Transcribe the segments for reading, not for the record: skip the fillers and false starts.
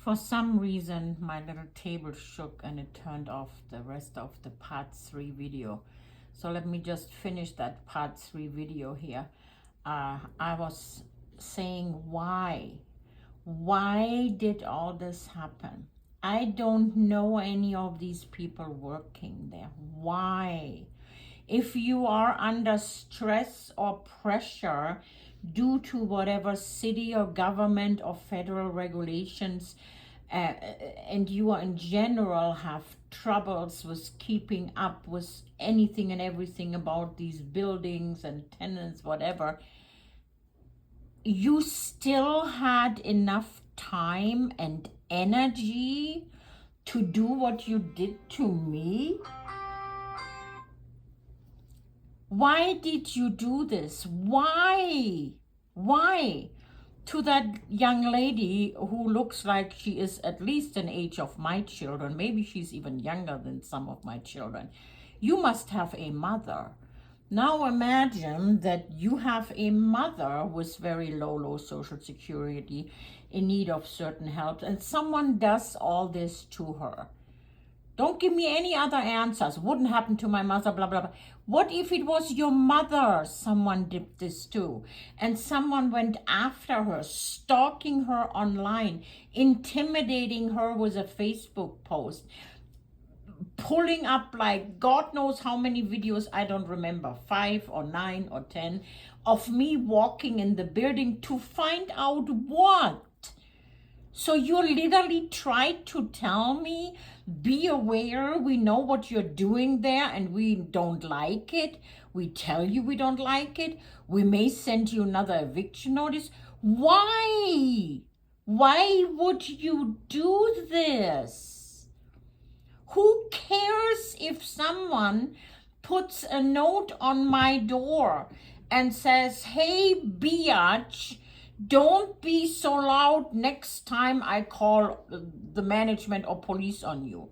For some reason, my little table shook and it turned off the rest of the part 3 video. So let me just finish that part 3 video here. I was saying why. Why did all this happen? I don't know any of these people working there. Why? If you are under stress or pressure due to whatever city or government or federal regulations, and you are in general have troubles with keeping up with anything and everything about these buildings and tenants, whatever, you still had enough time and energy to do what you did to me? Why did you do this? Why? Why? To that young lady who looks like she is at least an age of my children, maybe she's even younger than some of my children. You must have a mother. Now imagine that you have a mother with very low social security in need of certain help, and someone does all this to her. Don't give me any other answers. Wouldn't happen to my mother, blah, blah, blah. What if it was your mother someone did this to? And someone went after her, stalking her online, intimidating her with a Facebook post, pulling up like God knows how many videos, I don't remember, 5 or 9 or 10, of me walking in the building to find out what? So you literally tried to tell me, be aware, we know what you're doing there and we don't like it. We tell you we don't like it. We may send you another eviction notice. Why? Why would you do this? Who cares if someone puts a note on my door and says, hey, biatch, don't be so loud next time I call the management or police on you.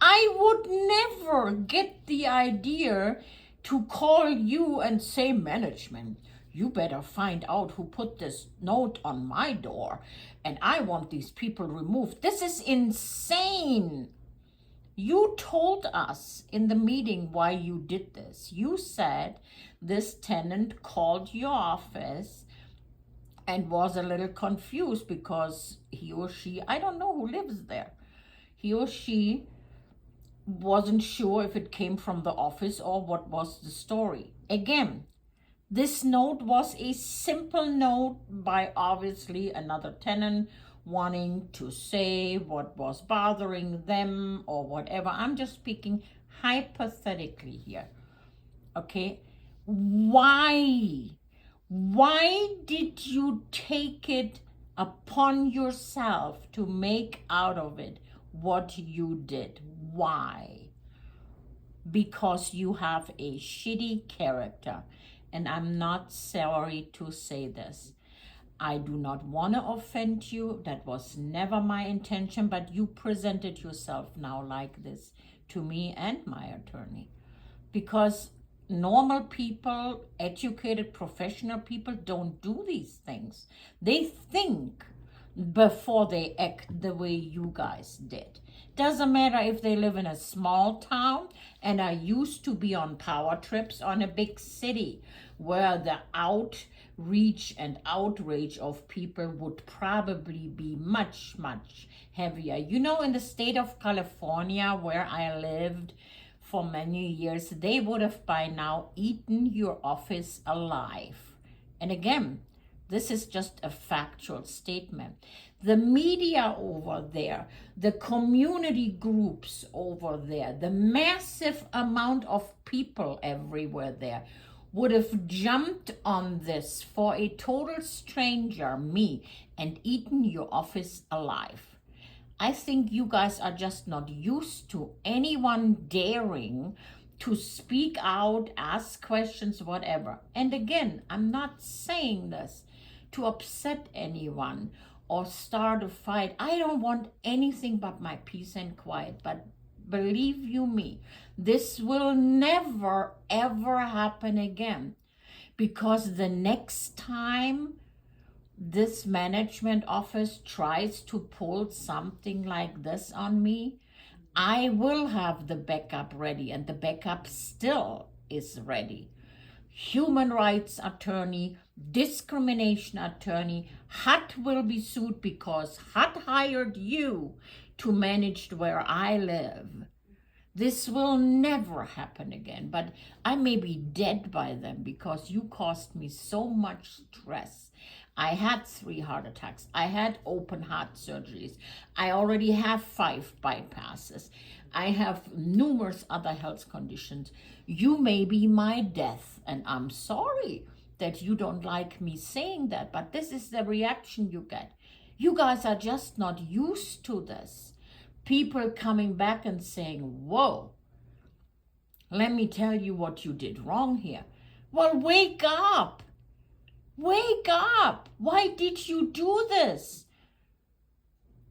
I would never get the idea to call you and say, management, you better find out who put this note on my door and I want these people removed. This is insane. You told us in the meeting why you did this. You said this tenant called your office and was a little confused because he or she, I don't know who lives there, he or she wasn't sure if it came from the office or what was the story. Again, this note was a simple note by obviously another tenant wanting to say what was bothering them or whatever. I'm just speaking hypothetically here, okay? Why did you take it upon yourself to make out of it what you did? Why? Because you have a shitty character. And I'm not sorry to say this. I do not want to offend you. That was never my intention, but you presented yourself now like this to me and my attorney. Because normal people, educated, professional people don't do these things. They think before they act the way you guys did. Doesn't matter if they live in a small town and are used to be on power trips on a big city where the outreach and outrage of people would probably be much, much heavier. You know, in the state of California where I lived for many years, they would have by now eaten your office alive. And again, this is just a factual statement. The media over there, the community groups over there, the massive amount of people everywhere there would have jumped on this for a total stranger, me, and eaten your office alive. I think you guys are just not used to anyone daring to speak out, ask questions, whatever. And again, I'm not saying this to upset anyone or start a fight. I don't want anything but my peace and quiet. But believe you me, this will never, ever happen again. Because the next time this management office tries to pull something like this on me, I will have the backup ready, and the backup still is ready. Human rights attorney, discrimination attorney. HUD will be sued because HUD hired you to manage where I live. This will never happen again, but I may be dead by then because you caused me so much stress. I had 3 heart attacks. I had open heart surgeries. I already have 5 bypasses. I have numerous other health conditions. You may be my death, and I'm sorry that you don't like me saying that, but this is the reaction you get. You guys are just not used to this. People coming back and saying, whoa, let me tell you what you did wrong here. Well, wake up. Wake up. Why did you do this?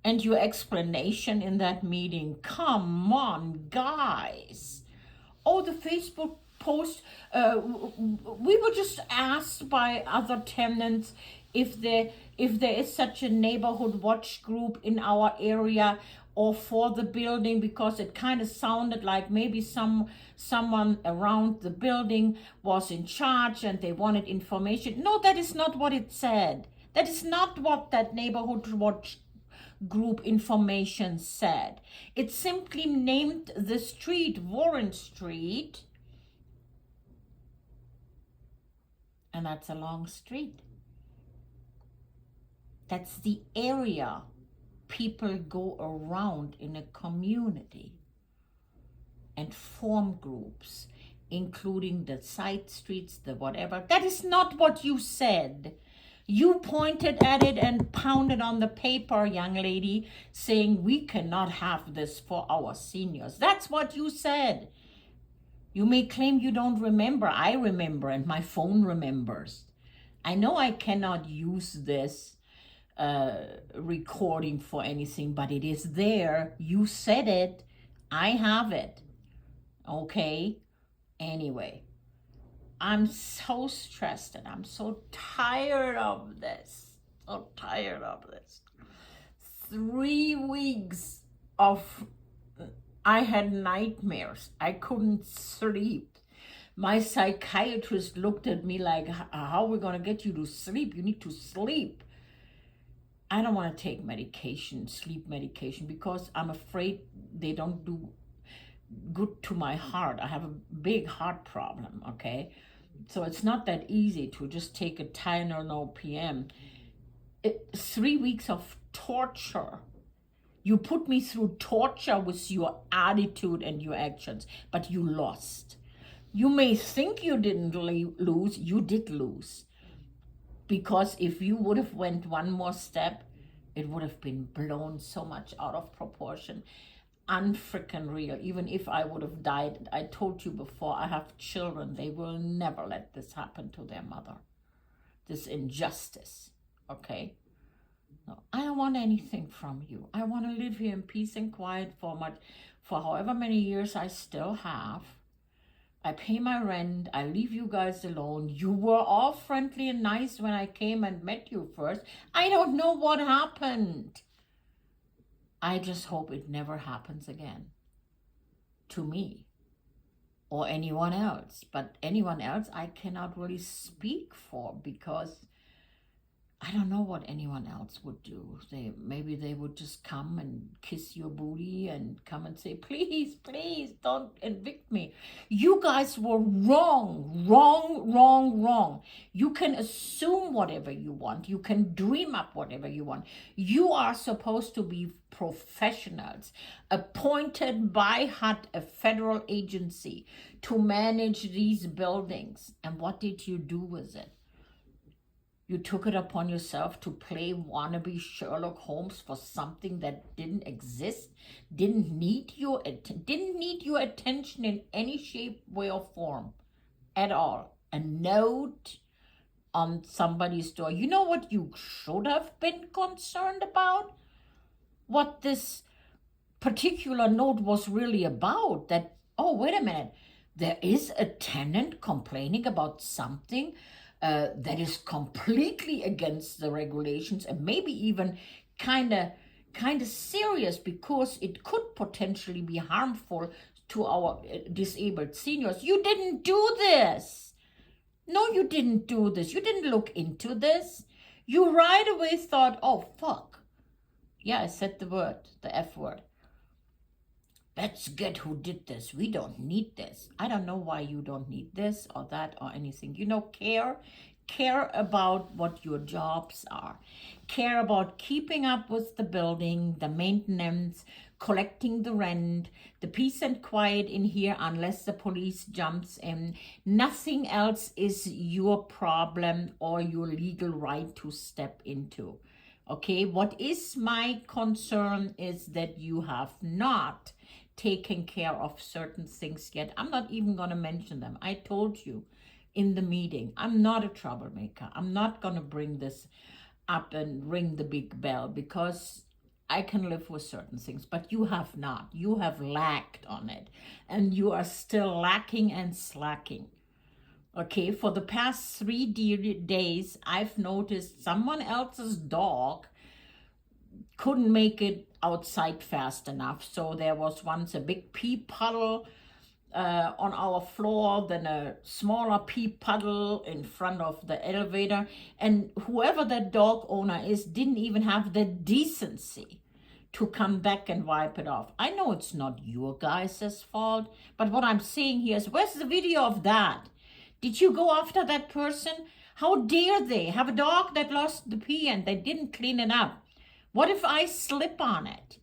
And your explanation in that meeting, come on, guys. Oh, the Facebook post, we were just asked by other tenants if there is such a neighborhood watch group in our area or for the building, because it kind of sounded like maybe someone around the building was in charge and they wanted information. No, that is not what it said. That is not what that neighborhood watch group information said. It simply named the street Warren Street, and that's a long street. That's the area people go around in a community and form groups, including the side streets, the whatever. That is not what you said. You pointed at it and pounded on the paper, young lady, saying we cannot have this for our seniors. That's what you said. You may claim you don't remember. I remember, and my phone remembers. I know I cannot use this recording for anything, but it is there. You said it. I have it. Okay? Anyway, I'm so stressed and I'm so tired of this. So tired of this. 3 weeks of, I had nightmares. I couldn't sleep. My psychiatrist looked at me like, how are we going to get you to sleep? You need to sleep. I don't want to take medication, sleep medication, because I'm afraid they don't do good to my heart. I have a big heart problem, okay? So it's not that easy to just take a Tylenol PM. 3 weeks of torture. You put me through torture with your attitude and your actions, but you lost. You may think you didn't lose, you did lose. Because if you would have went one more step, it would have been blown so much out of proportion. Unfreaking real. Even if I would have died, I told you before, I have children. They will never let this happen to their mother. This injustice, okay? No, I don't want anything from you. I want to live here in peace and quiet for however many years I still have. I pay my rent. I leave you guys alone. You were all friendly and nice when I came and met you first. I don't know what happened. I just hope it never happens again to me or anyone else. But anyone else I cannot really speak for, because I don't know what anyone else would do. Maybe they would just come and kiss your booty and come and say, please, please don't evict me. You guys were wrong, wrong, wrong, wrong. You can assume whatever you want. You can dream up whatever you want. You are supposed to be professionals appointed by HUD, a federal agency, to manage these buildings. And what did you do with it? You took it upon yourself to play wannabe Sherlock Holmes for something that didn't exist, didn't need your attention in any shape, way, or form at all. A note on somebody's door. You know what you should have been concerned about? What this particular note was really about. That, oh, wait a minute, there is a tenant complaining about something that is completely against the regulations and maybe even kind of serious because it could potentially be harmful to our disabled seniors. You didn't do this. No, you didn't do this. You didn't look into this. You right away thought, oh, fuck. Yeah, I said the F word. Let's get who did this. We don't need this. I don't know why you don't need this or that or anything. Care about what your jobs are. Care about keeping up with the building, the maintenance, collecting the rent, the peace and quiet in here unless the police jumps in. Nothing else is your problem or your legal right to step into. Okay, what is my concern is that you have not taken care of certain things yet. I'm not even going to mention them. I told you in the meeting, I'm not a troublemaker. I'm not going to bring this up and ring the big bell because I can live with certain things, but you have not. You have lacked on it, and you are still lacking and slacking. Okay, for the past 3 days, I've noticed someone else's dog couldn't make it outside fast enough. So there was once a big pee puddle on our floor, then a smaller pee puddle in front of the elevator. And whoever that dog owner is didn't even have the decency to come back and wipe it off. I know it's not your guys' fault, but what I'm saying here is, where's the video of that? Did you go after that person? How dare they have a dog that lost the pee and they didn't clean it up? What if I slip on it?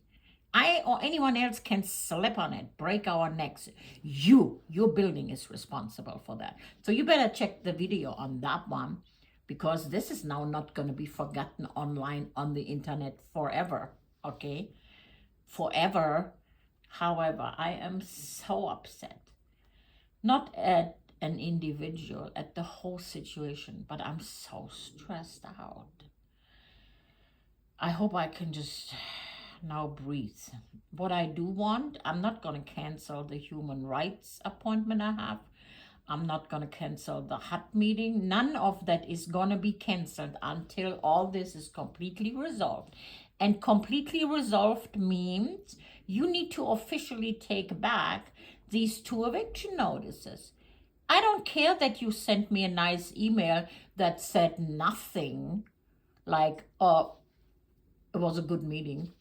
I or anyone else can slip on it, break our necks. Your building is responsible for that. So you better check the video on that one, because this is now not going to be forgotten online on the internet forever, okay? Forever. However, I am so upset. Not at an individual, at the whole situation, but I'm so stressed out. I hope I can just now breathe. What I do want, I'm not going to cancel the human rights appointment I have. I'm not going to cancel the HUD meeting. None of that is going to be canceled until all this is completely resolved. And completely resolved means you need to officially take back these 2 eviction notices. I don't care that you sent me a nice email that said nothing, like, it was a good meeting.